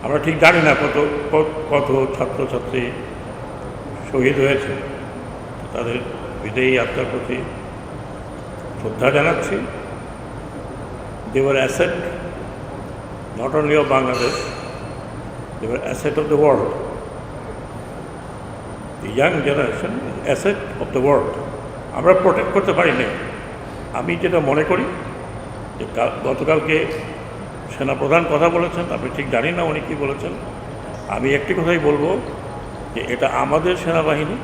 আমরা ঠিক জানি না কত কত ছাত্রছাত্রী শহীদ হয়েছে। তাদের বিদেয়ী আত্মার প্রতি শ্রদ্ধা জানাচ্ছি। They were asset not only of Bangladesh, they were asset of the world. The young generation is asset of the world. আমরা প্রোটেক্ট করতে পারি না। আমি যেটা মনে করি যে গতকালকে সেনাপ্রধান কথা বলেছেন, আমি ঠিক জানি না উনি কী বলেছেন। আমি একটি কথাই বলবো যে এটা আমাদের সেনাবাহিনী,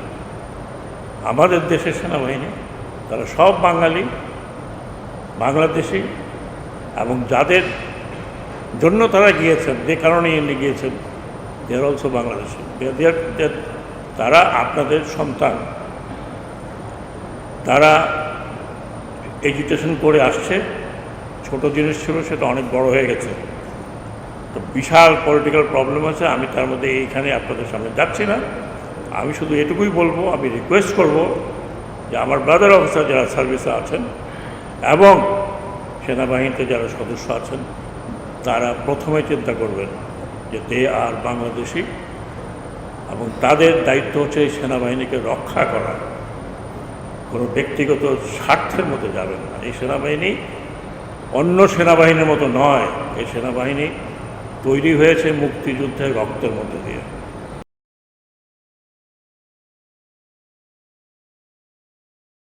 আমাদের দেশের সেনাবাহিনী, তারা সব বাঙালি, বাংলাদেশি, এবং যাদের জন্য তারা গিয়েছেন, যে কারণে এনে গিয়েছেন, দে আর অলসো বাংলাদেশি। তারা আপনাদের সন্তান, তারা এডুকেশন করে আসছে। ছোট জিনিস ছিল, সেটা অনেক বড় হয়ে গেছে। তো বিশাল পলিটিক্যাল প্রবলেম আছে। আমি তার মধ্যে এইখানে আপনাদের সামনে যাচ্ছি না। আমি শুধু এটুকুই বলবো, আমি রিকোয়েস্ট করব যে আমার ব্রাদার অফিসার যারা সার্ভিসে আছেন এবং সেনাবাহিনীতে যারা সদস্য আছেন, তারা প্রথমে চিন্তা করবেন যে দে আর বাংলাদেশি, এবং তাদের দায়িত্ব হচ্ছে এই সেনাবাহিনীকে রক্ষা করা। কোনো ব্যক্তিগত স্বার্থের মধ্যে যাবেন না। এই সেনাবাহিনী অন্য সেনাবাহিনীর মতো নয়। এই সেনাবাহিনী তৈরি হয়েছে মুক্তিযুদ্ধের রক্তের মধ্যে দিয়ে।